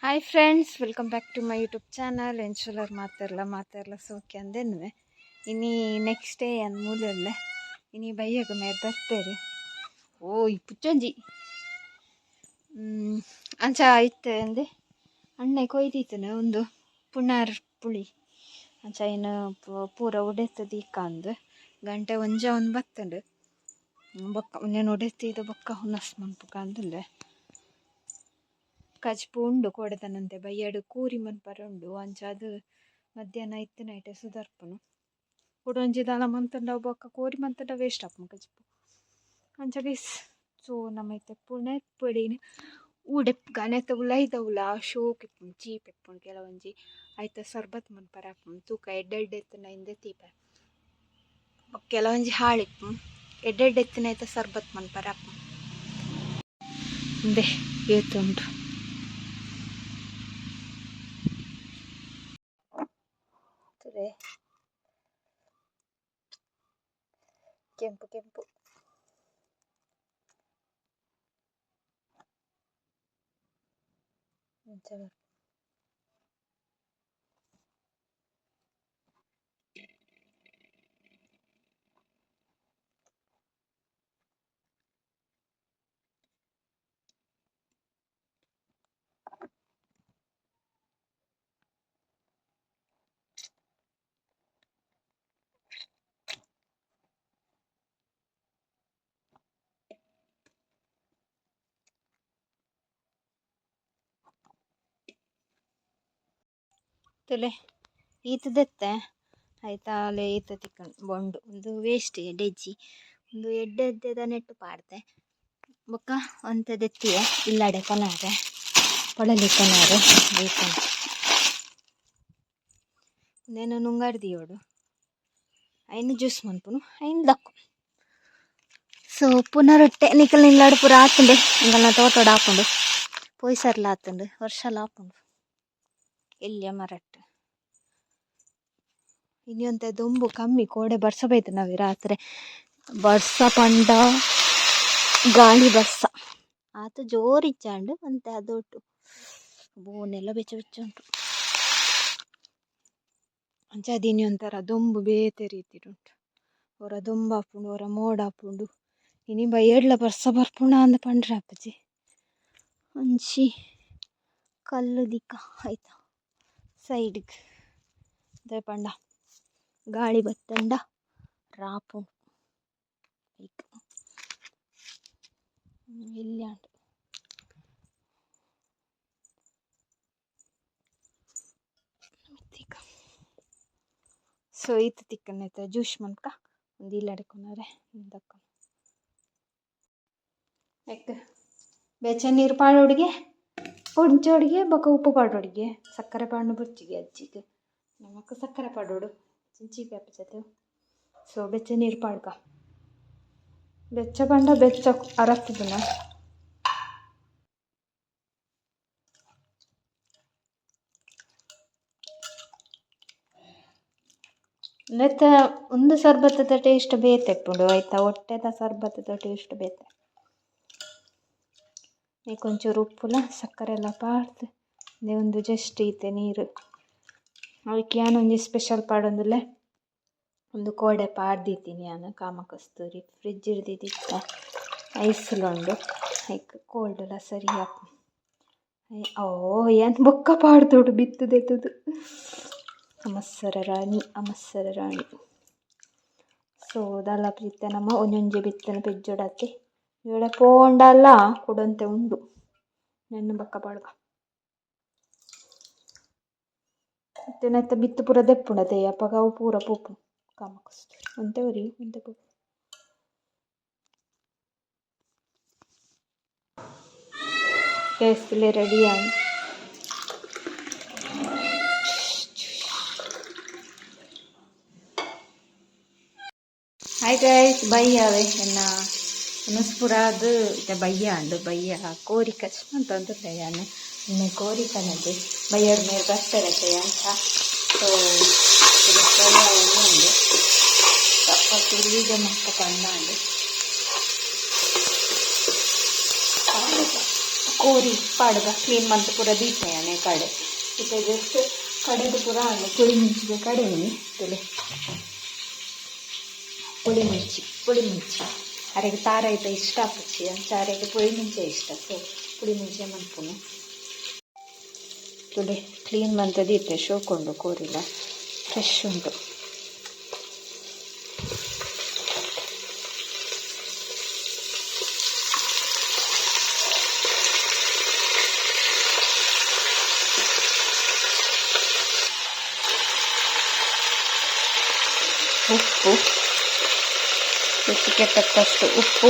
Hi friends, welcome back to my YouTube channel. ಎಂಚುಲರ್ ಮಾತಾಡಲ್ಲ ಸೋಕೆ ಅಂದೇನು ಇನಿ ನೆಕ್ಸ್ಟ್ ಡೇ ಅಂದ ಮೂಲಲ್ಲ ಇನಿ ಬೈಯಾಗ ಮೇಲೆ ಬರ್ತಾರೆ. ಓ ಈ ಪುಚ್ಚಂಜಿ ಅಂಚ ಆಯ್ತು ಅಂದೆ ಅಣ್ಣೆ ಕೊಯ್ದಿತ್ತನೆ ಒಂದು ಪುಣಾರ್ ಪುಳಿ ಅಂಚ ಇನ್ನು ಪೂರ ಉಡೆತದ ಈಕ ಅಂದು ಗಂಟೆ ಒಂದು ಬತ್ತಂಡು ಬೊಕ್ಕ నేను ಉಡೆತಿದ್ದು ಬೊಕ್ಕ ಹುನಸ್ ಮನ್ಪುಕ ಅಂದುಲ್ಲೆ ಕಚ್ಪು ಉಂಡು ಕೊಡೆದನಂತೆ ಬಯ್ಯಡು ಕೂರಿ ಮನ್ಪರ ಉಂಡು ಅಂಚ ಅದು ಮಧ್ಯಾಹ್ನ ಇತ್ತು ನೈಟ್ ಸುಧಾರ್ಪುನು ಕುಡೊಂಜಿ ದಲ ಮಂತಂಡ ಬೊಕ್ಕ ಕೋರಿ ಮಂತಂಡ ವೇಸ್ಟ್ ಆಪುನು ಕಚ್ಪು ಅಂಚ ಬೇಸ್ ಸೊ ನಮ್ಮೈತೆ ಪುಣೆ ಪೊಡಿನ ಊಡೆಪ್ ಗನೆತ ಉಲೈದ ಉಲ ಶೋಕ್ ಇಪ್ಪುನು ಚೀಪ್ ಇಪ್ಪುನು ಕೆಲವೊಂಜಿ ಐತ ಸರ್ಬತ್ ಮನ್ಪರ ಆಪುನು ತೂಕ ಎಡ್ಡೆಡ್ಡೆತ್ತಿನ ಹಿಂದೆ ತೀಪ ಕೆಲವೊಂಜಿ ಹಾಳಿಪ್ಪು ಎಡ್ಡೆಡ್ಡೆತ್ತಿನ ಐತ ಸರ್ಬತ್ ಮನ್ಪರ ಆಪುನು ಇಂದೆ ಏತುಂಡು ಕೆಂಪು ಕೆಂಪು ತುಲೆ ಈತದೆತ್ತೆ ಆಯ್ತಾ ಅಲ್ಲೇ ಈತ ತಿಕ್ಕಂಡು ಬೊಂಡು ಒಂದು ವೇಸ್ಟ್ ಡೆಜ್ಜಿ ಒಂದು ಎಡ್ಡೆದ್ದೆದ ನೆಟ್ಟು ಪಾಡ್ದೆ ಬೊಕ್ಕ ಒಂಥದೆತ್ತಿಯೆ ಇಲ್ಲಾಡೆ ಕೊನಾರೆ ಪೊಳಲಿ ಕೊನಾರೆ ಬೇಕಂತ నేను ನುಂಗಾಡ್ದಿಯೋಡು ಐನು ಜ್ಯೂಸ್ ಮನ್ಪುನು ಐನು ದಕ್ಕು ಸೊ ಪುನರೊಟ್ಟೆ ನಿಕಲ್ ನಿಲ್ಲಾಡು ಪೂರ ಆತುಂಡೆ ಇಂಗಲ್ನ ತೋಟೋಡು ಹಾಕೊಂಡು ಪೊಯ್ಸರ್ಲ ಆತುಂಡು ವರ್ಷಲ ಹಾಕೊಂಡು ಎಲ್ಲಿಯ ಮರಟ್ಟು ಇನ್ನೊಂತೆ ದೊಂಬು ಕಮ್ಮಿ ಕೋಡೆ ಬರ್ಸ ಬೈತು ನಾವೇ ರಾತ್ರಿ ಬರ್ಸ ಪಂಡ ಗಾಳಿ ಬರ್ಸ ಆತ ಜೋರಿಚ್ಚಾಂಡು ಮತ್ತೆ ಅದೊಟ್ಟು ಬೋನೆಲ್ಲ ಬೆಚ್ಚ ಬೆಚ್ಚ ಉಂಟು ಅಂಚದಿನಿ ಒಂಥರ ದೊಂಬು ಬೇತೆ ರೀತಿಡುಂಟು ಅವರ ದೊಂಬಾಪುಂಡು ಅವರ ಮೋಡಾಪುಂಡು ಇನಿ ಬೈಯಡ್ಲ ಬರ್ಸ ಬರ್ಪುಂಡ ಅಂದ ಪಂಡ್ರೆ ಅಪ್ಪಜಿ ಅಂಚಿ ಕಲ್ಲು ದಿಕ್ಕ ಆಯ್ತಾ ಸೈಡ್ಗೆ ಅದೇ ಪಂಡ ಗಾಳಿ ಬತ್ತಂಡ ರಾಪುಂಡು ಈಗ ಇಲ್ಲಾಂಡು ಸೊ ಈತ ತಿಕ್ಕನೈತೆ ಜ್ಯೂಸ್ ಮನ್ಕ ಒಂದು ಇಲ್ಲಾಡಿಕೊಂಡರೆ ದಕ್ಕ ಯಾಕೆ ಬೆಚ್ಚ ನೀರು ಪಾಡೋಡಿಗೆ ಕೊಂಚೋಡಿಗೆ ಬೊಕ್ಕ ಉಪ್ಪು ಪಾಡೋಡಿಗೆ ಸಕ್ಕರೆ ಪಾಡು ಬುರ್ಚಿಗೆ ಅಜ್ಜಿಗೆ ನಮಕ್ ಸಕ್ಕರೆ ಪಾಡೋಡು ಚಿಂಚಿ ಪ್ಯಾಪಚತೆ ಸೊ ಬೆಚ್ಚ ನೀರು ಪಾಡ್ಕ ಬೆಚ್ಚ ಪಂಡ ಬೆಚ್ಚ ಅರಕ್ತಿದ್ದನ ನೆತ್ತ ಒಂದು ಸರ್ಬತ್ತದ ಟೇಸ್ಟ್ ಬೇತೆಪ್ಪುಂಡು ಆಯ್ತಾ ಹೊಟ್ಟೆದ ಸರ್ಬತ್ತದ ಟೇಸ್ಟ್ ಬೇತೆ ನೀ ಕೊಂಚೂರು ಉಪ್ಪುಲ ಸಕ್ಕರೆ ಎಲ್ಲ ಪಾಡ್ದು ಒಂದು ಜಸ್ಟ್ ಈತೆ ನೀರು ಅದಕ್ಕೆ ನಾನೊಂದು ಸ್ಪೆಷಲ್ ಪಾಡೊಂದುಲ್ಲೆ ಒಂದು ಕೋಡೆ ಪಾಡ್ದಿತ್ತೀನಿ ನಾನು ಕಾಮ ಕಸ್ತೂರಿ ಫ್ರಿಜ್ ಇಡ್ದಿದ್ದ ಐಸ್ಲುಂಡು ಲೈಕ್ ಕೋಲ್ಡೆಲ್ಲ ಸರಿ ಹಾಕು ಓ ಏನು ಬೊಕ್ಕ ಪಾಡ್ದೋಡು ಬಿತ್ತದೆತ್ತದು ಅಮಸ್ಸರ ರಾಣಿ ಸೊ ದಲ್ಲ ಪ್ರೀತ ನಮ್ಮ ಒಂಜೊಂಜಿ ಬಿತ್ತನ ಪೆಜ್ಜೊಡತ್ತೆ ಇವಳೆ ಪೋಂಡಲ್ಲ ಕೊಡಂತೆ ಉಂಡು ನೆನ್ನು ಬಕ್ಕ ಪಾಡ್ಕ ಮತ್ತೆ ಬಿತ್ತು ಪೂರ ದೆಪ್ಪುಂಡತೆ ಅಪ್ಪಗ ಅವು ಪೂರ ಪೂಪು ಕಾಮ ಕಸ್ತೂರಿ ಒಂತೆ ಒರಿ ಒಂತೆ ಪೂಪು ಕೇಸ್ಲೆ ರೆಡಿ ಆಗಿ ಹಾಯ್ ಗೈಸ್ ಬಯ್ಯ ಎನ್ನ ಮುನಸ್ಪುರಾದು ಇತ್ತೆ ಬಯ್ಯ ಉಂಡು ಬಯ್ಯ ಕೋರಿ ಕಷ್ಟ ಅಂತ ಅಂದುಂಡೆ ನಾನು ಇನ್ನು ಕೋರಿ ಕನದೆ ಬಯ್ಯರ ಮೇಲೆ ಬರ್ತಾರತ್ತೆ ಅಂತ ಸೊ ಉಂಡು ತಪ್ಪ ತುಳಿದ ಮಕ್ಕ ಪಂಡ ಉಂಡು ಕೋರಿ ಪಾಡ್ಗ ಕ್ಲೀನ್ ಮಂತ್ ಪೂರ ದೀಪೆಯಾನೆ ಕಡೆ ಇತ್ತೆ ಜಸ್ಟ್ ಕಡೆದು ಪೂರ ಆಗ ಪುಳಿ ಮಿಂಚಿಗೆ ಕಡೆಯಲ್ಲಿ ತುಲೆ ಪುಳಿ ಮಿಂಚಿ ಅರೆಗೆ ತಾರ ಐತೆ ಇಷ್ಟ ಪಚ್ಚಿ ಅಂಚಾರೆಗೆ ಪುಳಿ ಮಿಂಚೆ ಇಷ್ಟ ಸೊ ಪುಳಿ ಮಿಂಚೆ ಮನ್ಪುನು ತುಲೆ ಕ್ಲೀನ್ ಮಂತ್ ದೀತೆ ಶೋಕೊಂಡು ಕೋರಿಲ್ಲ ಫ್ರೆಶ್ ಉಂಟು. ಉಪ್ಪು ರುಚಿಗೆ ತಕ್ಕಷ್ಟು ಉಪ್ಪು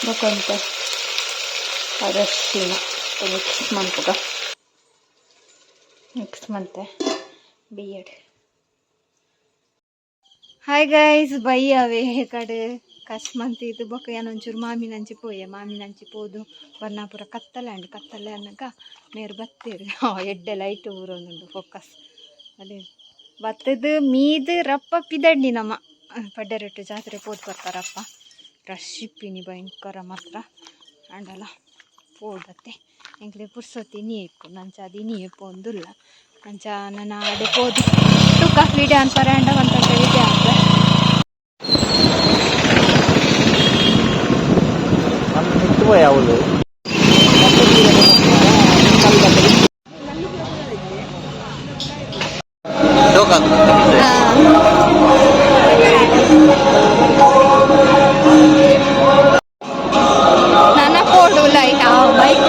ಬೇಕಂತ ಅರಶಿನ ಮಿಕ್ಸ್ ಮಂತೆ ಬಿಯಡ್. ಹಾಯ್ ಗೈಸ್ ಬೈಯವೆ ಕಡೆ ಕಸ್ಮಂತ್ ಇದು ಬೊಕ್ಕ ಏನೊಂಚೂರು ಮಾಮಿನಂಚಿ ಪೋದು ಬರ್ನಾಪುರ ಕತ್ತಲೆ ಅನ್ನಕ ನೇರು ಬತ್ತೀರಿ ಎಡ್ಡೆ ಲೈಟ್ ಊರೊಂದುಂಡು ಫೋಕಸ್ ಅದೇ ಬತ್ತದು ಮೀದು ರಪ್ಪ ಪಿದಡ್ಡಿ ನಮ್ಮ ಪಡ್ಡೆರೊಟ್ಟು ಜಾತ್ರೆ ಪೋದು ಬರ್ತಾರಪ್ಪ ರಶ್ ಇಪ್ಪಿನಿ ಭಯಂಕರ ಮಾತ್ರ ಅಂಡಲ್ಲ ಪೋದತ್ತೆ ಎಂಕ್ಲೆ ಪುರ್ಸೊತ್ತಿ ನೀಕು ನಂಚ ಅದು ನೀ ಪೋಂದುಲ್ಲ ನಂಚ ನನ್ನ ಆಡೆ ಪೋದು ತುಕ ವಿಡಿಯೋ ಅನ್ಪರೆ ಅಂಡ ಅಂತ ವಿಡಿಯೋ ಅಂತ ಯಾವುದು ನನ್ನ ಫೋಟೋ ಲೈಟ್ ಬೈಕ್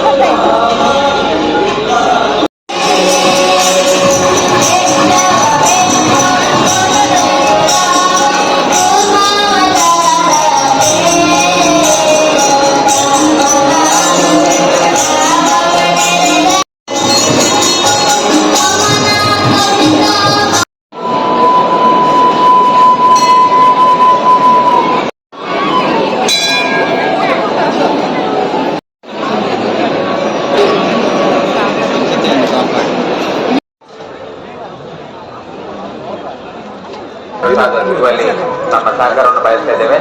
ನಮ್ಮ ಸಹಕಾರವನ್ನು ಬಯಸ್ತಾ ಇದ್ದೇವೆ.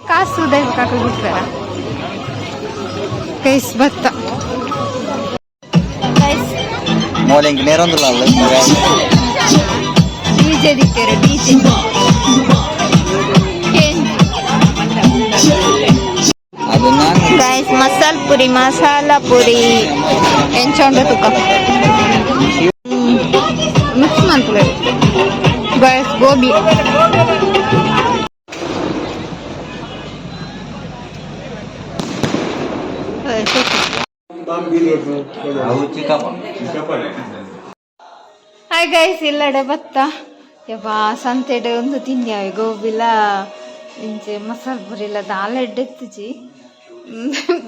ಕಾಸು ಬಿಡ್ತಾರ ಕೈಸ್ ಭತ್ತ ಡಿಜೆ ದಿಕ್ಕೇರೆ ಡಿಜೆ ಗೈಸ್ ಮಸಾಲ ಪುರಿ ಎಂಚೊಂಡ ತುಕ ಮಿಕ್ಸ್ ಮಾಡ್ಕೊಳ್ಳಿ ಗೈಸ್ ಗೋಬಿ ಹಾಯ್ ಗೈಸ್ ಇಲ್ಲಡೆ ಭತ್ತ ಯಪ್ಪ ಸಂತೆಡೆ ಒಂದು ತಿನ್ಯಾವೆ ಗೋಬಿಲ ಇಂಚೆ ಮಸಾಲ ಪುರಿ ಇಲ್ಲ ದಾಲ್ ಎಡ್ಡೆತ್ತಿಜಿ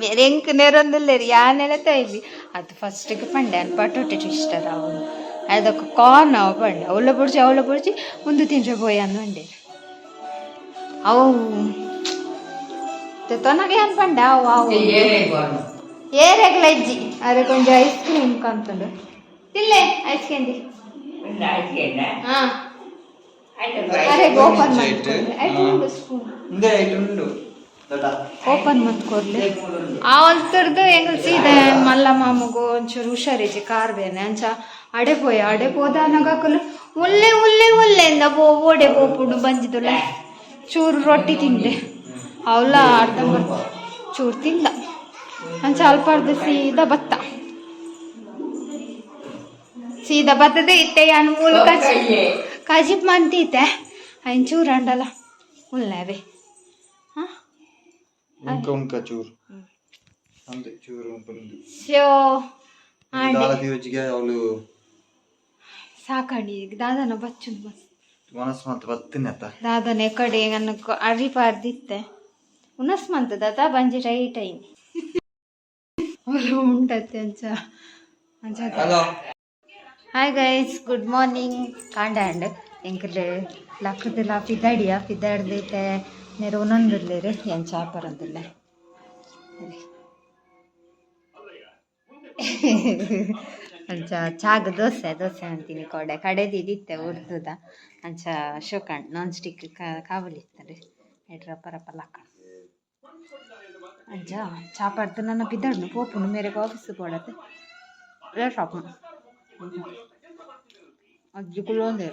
ಬೇರೆ ಎಂಕ್ ನೆರೊಂದಿಲ್ಲ ರೀ ಯಾನೆಲ್ಲ ಇಲ್ಲಿ ಅದು ಫಸ್ಟಿಗೆ ಪಂಡೆ ಅಲ್ಲಿ ಪಟೋಟೆ ಇಷ್ಟ ಅವನು ಅದಕ್ಕೆ ಕಾರ್ನ್ ಅವ ಪಂಡೆ ಅವಳ ಪುಡ್ಚಿ ಮುಂದೆ ತಿನ್ರೆ ಬೋಯ್ ಅಂದೆ ಅವು ತೊನಗೆ ಏನು ಪಂಡೆ ಅವು ಅವು ಏರೆಗ್ಲ ಇಜ್ಜಿ ಅದಕ್ಕೆ ಕೊಂಚ ಐಸ್ ಕ್ರೀಮ್ ಕಂತುಂಡು ತಿನ್ಲೆ ಐಸ್ ಕ್ಯಾಂಡಿ ಹಾಂ ಅರೆ ಓಪನ್ ಮಾಡ್ಕೊಂಡು ಸ್ಪೂನ್ ಓಪನ್ ಮಾಡ್ಕೊಡ್ಲಿ ಅವಲ್ತರದು ಹೆಂಗ್ ಸೀದೆ ಮಲ್ಲ ಮಾಮಗೂ ಒಂಚೂರು ಹುಷಾರಿಜಿ ಕಾರ್ ಬೇನೆ ಅಂಚ ಅಡೆ ಪೋದ ನಗಕಲು ಒಳ್ಳೆ ಓಡೆ ಪೋಪುಂಡು ಬಂಜಿದುಲ್ಲ ಚೂರು ರೊಟ್ಟಿ ತಿಂದೆ ಅವಳ ಅರ್ಧ ಚೂರು ತಿಂದ ಅಂಚ ಅಲ್ಪ ಅರ್ಧ ಸೀದಾ ಬರ್ತದೆ ಇತ್ತೆ ಯಾನು ಮೂಲ ಕಜಿಪ್ ಮಂತೀತೆ ಅಯ್ಯ ಚೂರು ಅಂಡಲ್ಲ ಉಳ್ಳವೆ ಸಾಕಂಡಿ ದಾದನ ಬಚ್ಚು ದಾದನ ಕಡೆ ಅರಿ ಪಾರ್ದಿತ್ತೆ ಉನಸ್ ಮಂತ್ ದಾದ ಬಂಜಿ ರೈಟ್ ಐನಿ ಉಂಟತ್ತೆ ಅಂಚ ಹಾಯ್ ಗೈಸ್ ಗುಡ್ ಮಾರ್ನಿಂಗ್ ಕಾಂಡ ಎಂಕಲೆ ಲಕ್ಕದಿಲ್ಲ ಫಿದಾಡ್ದೈತೆ ನೆರೆ ಒಂದೊಂದಿರ್ಲೇರಿ ಏನು ಚಾಪರಂದಿಲ್ಲ ಅಂಚ ಚಾಗ ದೋಸೆ ಅಂತೀನಿ ಕಡೆದಿದ್ದಿತ್ತೆ ಉರ್ದುದ ಅಂಚ ಶೋಕಂಡ್ ನಾನ್ ಸ್ಟಿಕ್ ಕಾವಲಿತ್ತಾರೆ ರಪ್ಪ ಲಕ್ಕ ಅಜ್ಜ ಚಾಪಾಡ್ತು ನನ್ನ ಬಿದ್ದಾಡ್ನು ಪೋಪುನು ಮೇರೆಗೆ ಆಫೀಸ್ ಪೋಡತ್ತೆ ಶಾಪ್ ಅಜ್ಜಿ ಕುಳ್ಳೊಂದೆ